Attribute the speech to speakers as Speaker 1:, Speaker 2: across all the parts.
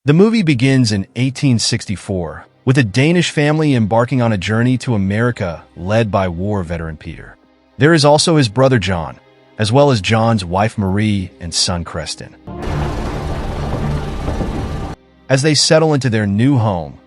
Speaker 1: The movie begins in 1864, with a Danish family embarking on a journey to America led by war veteran Peter. There is also his brother John, as well as John's wife Marie and son Creston. As they settle into their new home,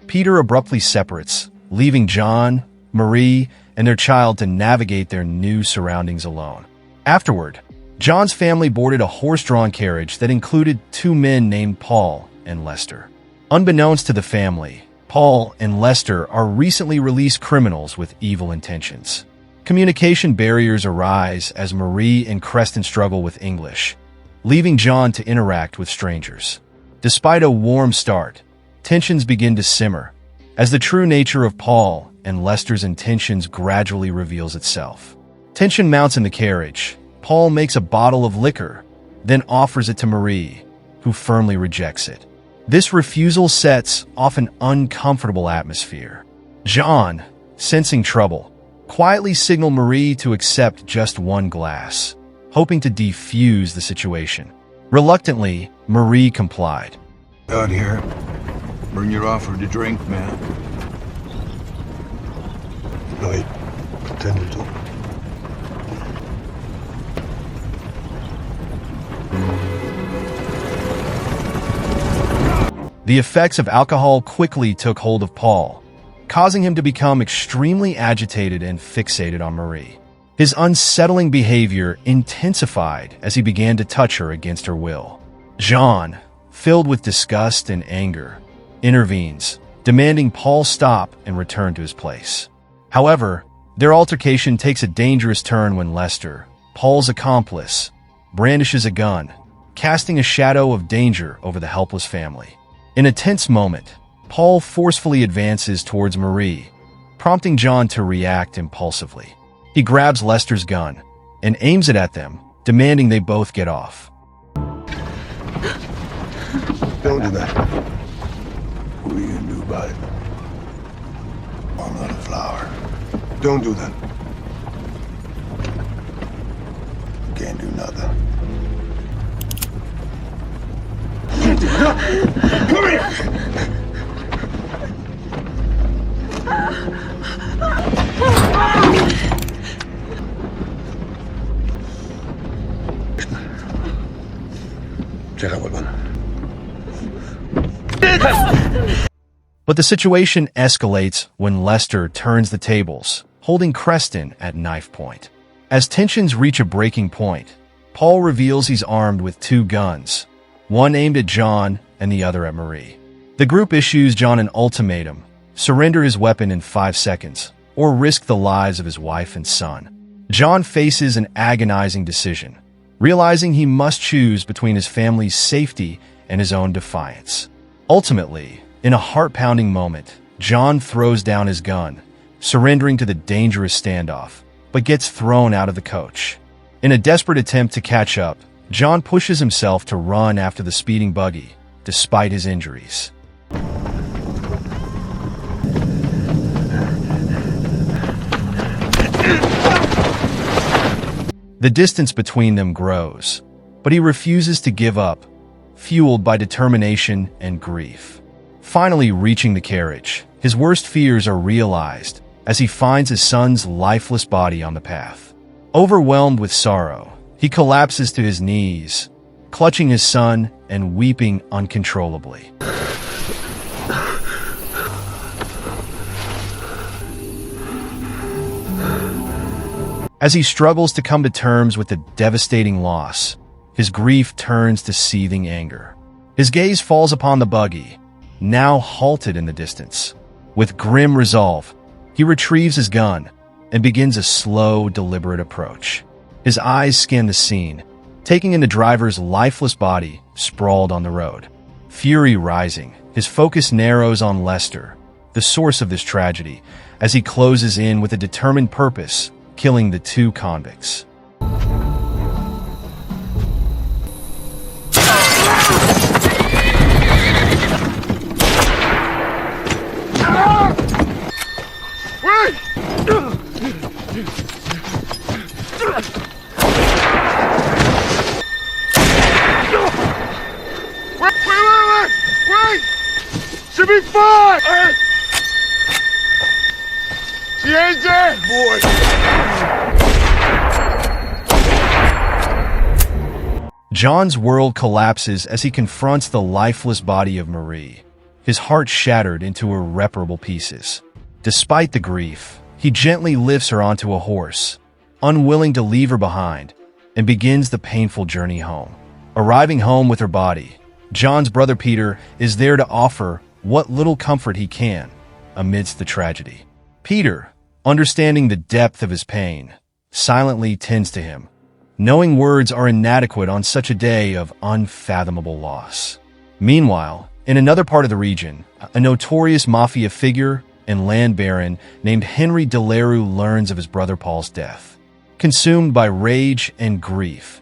Speaker 1: Peter abruptly separates, leaving John, Marie, and their child to navigate their new surroundings alone. Afterward, John's family boarded a horse-drawn carriage that included two men named Paul and Lester. Unbeknownst to the family, Paul and Lester are recently released criminals with evil intentions. Communication barriers arise as Marie and Creston struggle with English, leaving John to interact with strangers. Despite a warm start, tensions begin to simmer as the true nature of Paul and Lester's intentions gradually reveals itself. Tension mounts in the carriage. Paul makes a bottle of liquor, then offers it to Marie, who firmly rejects it. This refusal sets off an uncomfortable atmosphere. John, sensing trouble, quietly signaled Marie to accept just one glass, hoping to defuse the situation. Reluctantly, Marie complied.
Speaker 2: Out here. Bring your offer to drink, man.
Speaker 3: Right. Tended to.
Speaker 1: The effects of alcohol quickly took hold of Paul, causing him to become extremely agitated and fixated on Marie. His unsettling behavior intensified as he began to touch her against her will. John, filled with disgust and anger, intervenes, demanding Paul stop and return to his place. However, their altercation takes a dangerous turn when Lester, Paul's accomplice, brandishes a gun, casting a shadow of danger over the helpless family. In a tense moment, Paul forcefully advances towards Marie, prompting John to react impulsively. He grabs Lester's gun and aims it at them, demanding they both get off.
Speaker 3: Don't do that.
Speaker 2: What are you gonna do about it? I'm not a flower.
Speaker 3: Don't do that.
Speaker 2: Can't do nothing.
Speaker 3: Come here!
Speaker 1: But the situation escalates when Lester turns the tables, holding Creston at knife point. As tensions reach a breaking point, Paul reveals he's armed with two guns, one aimed at John and the other at Marie. The group issues John an ultimatum: surrender his weapon in 5 seconds, or risk the lives of his wife and son. John faces an agonizing decision, realizing he must choose between his family's safety and his own defiance. Ultimately, in a heart-pounding moment, John throws down his gun, surrendering to the dangerous standoff, but gets thrown out of the coach. In a desperate attempt to catch up, John pushes himself to run after the speeding buggy, despite his injuries. The distance between them grows, but he refuses to give up, fueled by determination and grief. Finally reaching the carriage, his worst fears are realized as he finds his son's lifeless body on the path. Overwhelmed with sorrow, he collapses to his knees, clutching his son and weeping uncontrollably. As he struggles to come to terms with the devastating loss, his grief turns to seething anger. His gaze falls upon the buggy, now halted in the distance. With grim resolve, he retrieves his gun and begins a slow, deliberate approach. His eyes scan the scene, taking in the driver's lifeless body sprawled on the road. Fury rising, his focus narrows on Lester, the source of this tragedy, as he closes in with a determined purpose: killing the two convicts.
Speaker 3: Wait! Fuck! She ain't dead, boy!
Speaker 1: John's world collapses as he confronts the lifeless body of Marie, his heart shattered into irreparable pieces. Despite the grief, he gently lifts her onto a horse, unwilling to leave her behind, and begins the painful journey home. Arriving home with her body, John's brother Peter is there to offer what little comfort he can amidst the tragedy. Peter, understanding the depth of his pain, silently tends to him, knowing words are inadequate on such a day of unfathomable loss. Meanwhile, in another part of the region, a notorious mafia figure and land baron named Henry DeLaRue learns of his brother Paul's death. Consumed by rage and grief,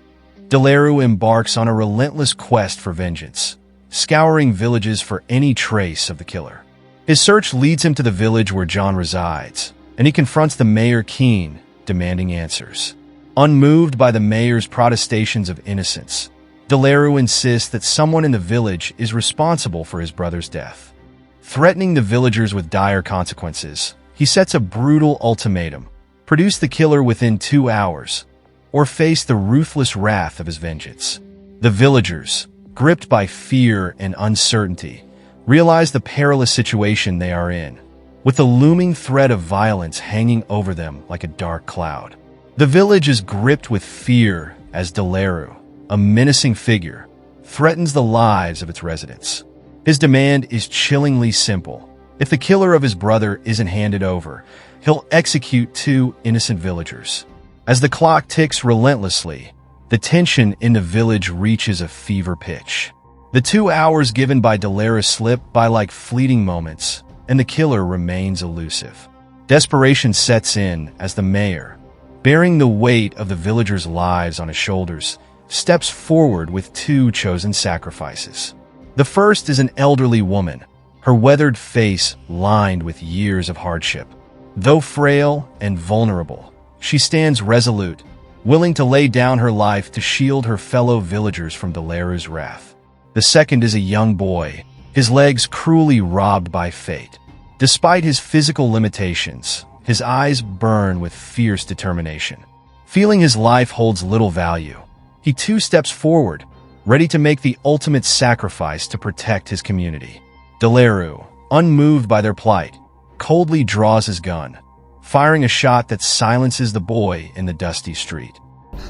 Speaker 1: DeLaRue embarks on a relentless quest for vengeance, scouring villages for any trace of the killer. His search leads him to the village where John resides, and he confronts the mayor Keene, demanding answers. Unmoved by the mayor's protestations of innocence, DeLaRue insists that someone in the village is responsible for his brother's death. Threatening the villagers with dire consequences, he sets a brutal ultimatum: produce the killer within 2 hours, or face the ruthless wrath of his vengeance. The villagers, gripped by fear and uncertainty, realize the perilous situation they are in, with the looming threat of violence hanging over them like a dark cloud. The village is gripped with fear as DeLaRue, a menacing figure, threatens the lives of its residents. His demand is chillingly simple. If the killer of his brother isn't handed over, he'll execute 2 innocent villagers. As the clock ticks relentlessly, the tension in the village reaches a fever pitch. The 2 hours given by DeLaRue slip by like fleeting moments, and the killer remains elusive. Desperation sets in as the mayor, bearing the weight of the villagers' lives on his shoulders, steps forward with 2 chosen sacrifices. The first is an elderly woman, her weathered face lined with years of hardship. Though frail and vulnerable, she stands resolute, willing to lay down her life to shield her fellow villagers from DeLaRue's wrath. The second is a young boy, his legs cruelly robbed by fate. Despite his physical limitations, his eyes burn with fierce determination. Feeling his life holds little value, he 2 steps forward, ready to make the ultimate sacrifice to protect his community. DeLaRue, unmoved by their plight, coldly draws his gun, firing a shot that silences the boy in the dusty street.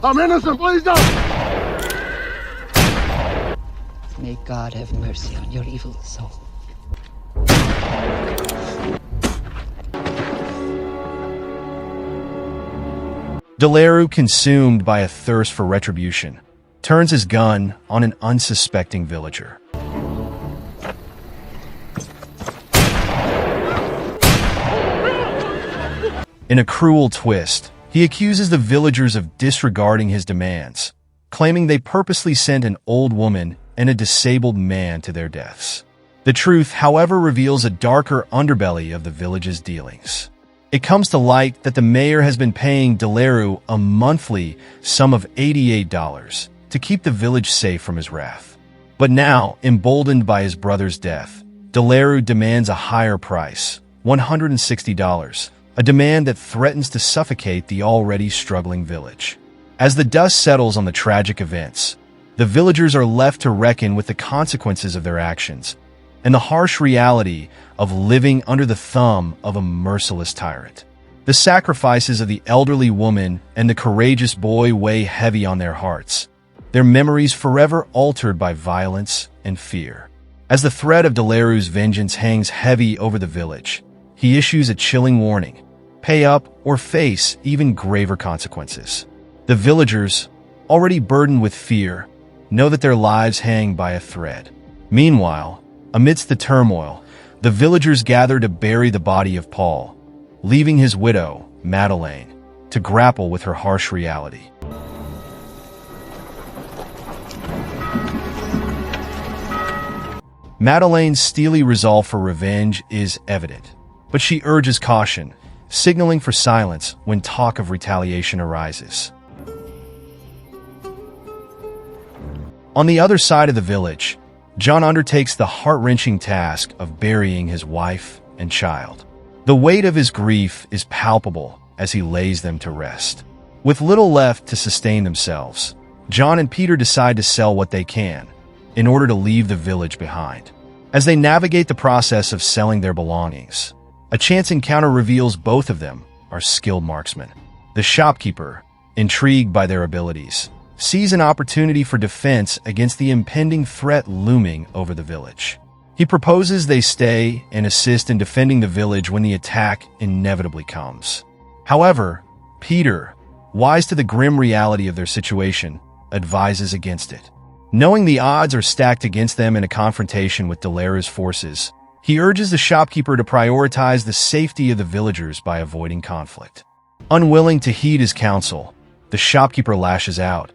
Speaker 3: I'm innocent, please don't!
Speaker 4: May God have mercy on your evil soul.
Speaker 1: DeLaRue, consumed by a thirst for retribution, turns his gun on an unsuspecting villager. In a cruel twist, he accuses the villagers of disregarding his demands, claiming they purposely sent an old woman and a disabled man to their deaths. The truth, however, reveals a darker underbelly of the village's dealings. It comes to light that the mayor has been paying DeLaRue a monthly sum of $88 to keep the village safe from his wrath. But now, emboldened by his brother's death, DeLaRue demands a higher price, $160, a demand that threatens to suffocate the already struggling village. As the dust settles on the tragic events, the villagers are left to reckon with the consequences of their actions and the harsh reality of living under the thumb of a merciless tyrant. The sacrifices of the elderly woman and the courageous boy weigh heavy on their hearts, their memories forever altered by violence and fear. As the threat of DeLaRue's vengeance hangs heavy over the village, he issues a chilling warning: pay up or face even graver consequences. The villagers, already burdened with fear, know that their lives hang by a thread. Meanwhile, amidst the turmoil, the villagers gather to bury the body of Paul, leaving his widow, Madeleine, to grapple with her harsh reality. Madeleine's steely resolve for revenge is evident, but she urges caution, signaling for silence when talk of retaliation arises. On the other side of the village, John undertakes the heart-wrenching task of burying his wife and child. The weight of his grief is palpable as he lays them to rest. With little left to sustain themselves, John and Peter decide to sell what they can in order to leave the village behind. As they navigate the process of selling their belongings, a chance encounter reveals both of them are skilled marksmen. The shopkeeper, intrigued by their abilities, sees an opportunity for defense against the impending threat looming over the village. He proposes they stay and assist in defending the village when the attack inevitably comes. However, Peter, wise to the grim reality of their situation, advises against it. Knowing the odds are stacked against them in a confrontation with Delera's forces, he urges the shopkeeper to prioritize the safety of the villagers by avoiding conflict. Unwilling to heed his counsel, the shopkeeper lashes out,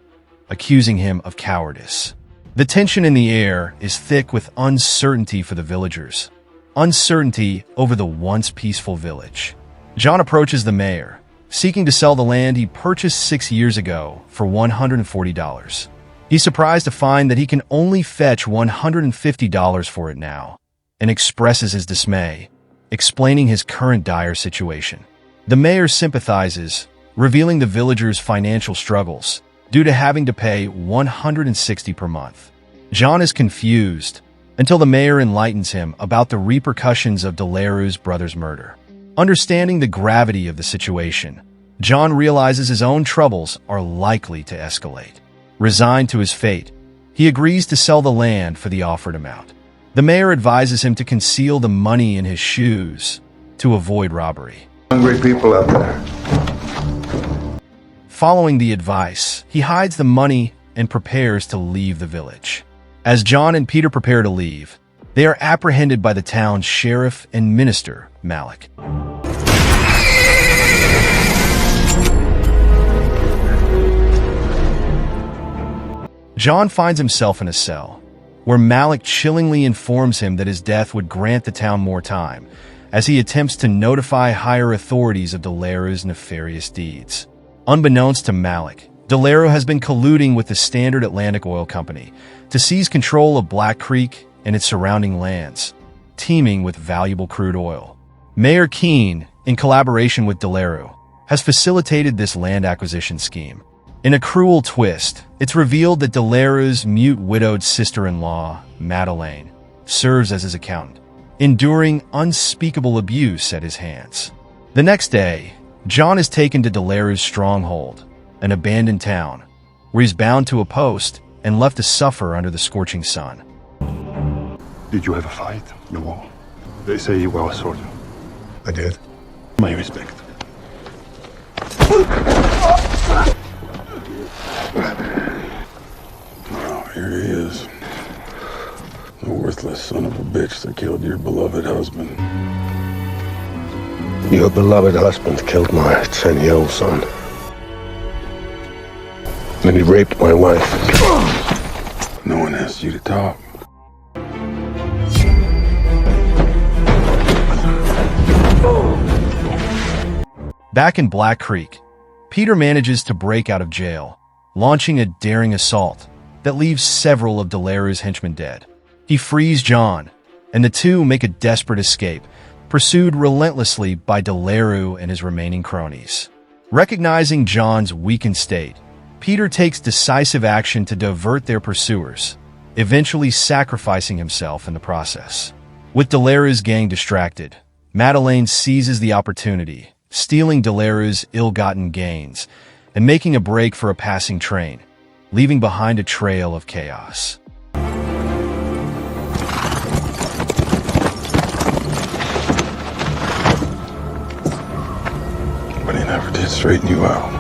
Speaker 1: accusing him of cowardice. The tension in the air is thick with uncertainty for the villagers. Uncertainty over the once peaceful village. John approaches the mayor, seeking to sell the land he purchased 6 years ago for $140. He's surprised to find that he can only fetch $150 for it now, and expresses his dismay, explaining his current dire situation. The mayor sympathizes, revealing the villagers' financial struggles due to having to pay $160 per month. John is confused until the mayor enlightens him about the repercussions of Delera's brother's murder. Understanding the gravity of the situation, John realizes his own troubles are likely to escalate. Resigned to his fate, he agrees to sell the land for the offered amount. The mayor advises him to conceal the money in his shoes to avoid robbery.
Speaker 2: Hungry people out there.
Speaker 1: Following the advice, he hides the money and prepares to leave the village. As John and Peter prepare to leave, they are apprehended by the town's sheriff and minister, Malik. John finds himself in a cell, where Malik chillingly informs him that his death would grant the town more time, as he attempts to notify higher authorities of Delera's nefarious deeds. Unbeknownst to Malik, Delera has been colluding with the Standard Atlantic Oil Company to seize control of Black Creek and its surrounding lands, teeming with valuable crude oil. Mayor Keene, in collaboration with Delera, has facilitated this land acquisition scheme. In a cruel twist, it's revealed that Delera's mute widowed sister-in-law, Madeleine, serves as his accountant, enduring unspeakable abuse at his hands. The next day, John is taken to Delera's stronghold, an abandoned town, where he's bound to a post and left to suffer under the scorching sun.
Speaker 3: Did you have a fight? No. They say you were a soldier.
Speaker 2: I did.
Speaker 3: My respect.
Speaker 2: Oh, here he is. The worthless son of a bitch that killed your beloved husband. Your beloved husband killed my 10-year-old son. Then he raped my wife. No one asked you to talk.
Speaker 1: Back in Black Creek, Peter manages to break out of jail, launching a daring assault that leaves several of Delera's henchmen dead. He frees John, and the two make a desperate escape, pursued relentlessly by Delera and his remaining cronies. Recognizing John's weakened state, Peter takes decisive action to divert their pursuers, eventually sacrificing himself in the process. With Delera's gang distracted, Madeleine seizes the opportunity, stealing Delera's ill-gotten gains and making a break for a passing train, leaving behind a trail of chaos.
Speaker 2: But he never did straighten you out.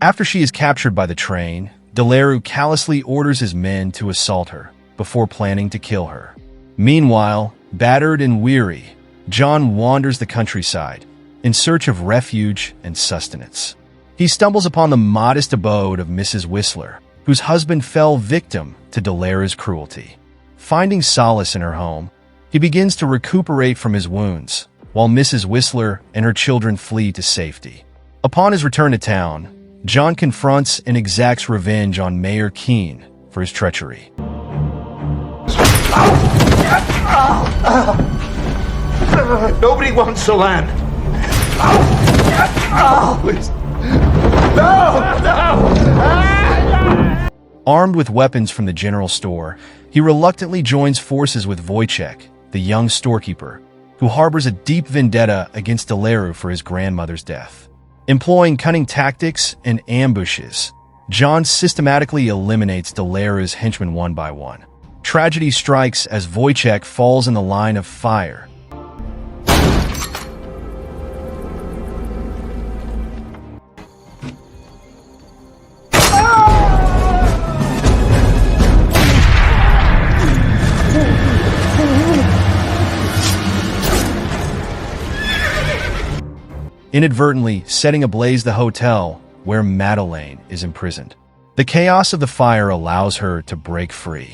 Speaker 1: After she is captured by the train, Delera callously orders his men to assault her before planning to kill her. Meanwhile, battered and weary, John wanders the countryside in search of refuge and sustenance. He stumbles upon the modest abode of Mrs. Whistler, whose husband fell victim to Delera's cruelty. Finding solace in her home, he begins to recuperate from his wounds, while Mrs. Whistler and her children flee to safety. Upon his return to town, John confronts and exacts revenge on Mayor Keene for his treachery.
Speaker 5: Nobody wants the land. Please.
Speaker 1: Armed with weapons from the general store, he reluctantly joins forces with Wojciech, the young storekeeper, who harbors a deep vendetta against Delaru for his grandmother's death. Employing cunning tactics and ambushes, John systematically eliminates Delaru's henchmen one by one. Tragedy strikes as Wojciech falls in the line of fire. Inadvertently setting ablaze the hotel where Madeleine is imprisoned. The chaos of the fire allows her to break free.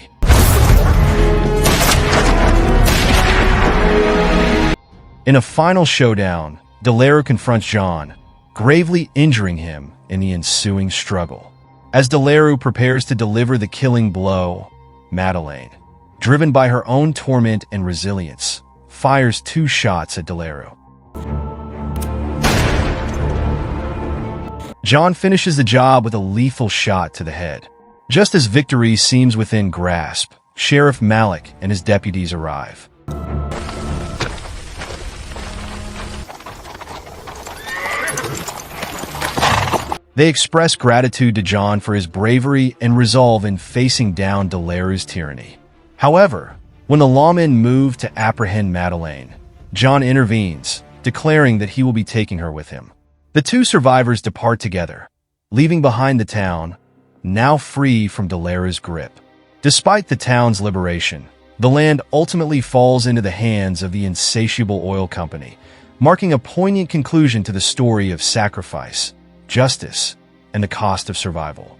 Speaker 1: In a final showdown, Delaru confronts John, gravely injuring him in the ensuing struggle. As Delaru prepares to deliver the killing blow, Madeleine, driven by her own torment and resilience, fires 2 shots at Delaru. John finishes the job with a lethal shot to the head. Just as victory seems within grasp, Sheriff Malik and his deputies arrive. They express gratitude to John for his bravery and resolve in facing down Delaru's tyranny. However, when the lawmen move to apprehend Madeleine, John intervenes, declaring that he will be taking her with him. The 2 survivors depart together, leaving behind the town, now free from Delaru's grip. Despite the town's liberation, the land ultimately falls into the hands of the insatiable oil company, marking a poignant conclusion to the story of sacrifice, justice, and the cost of survival.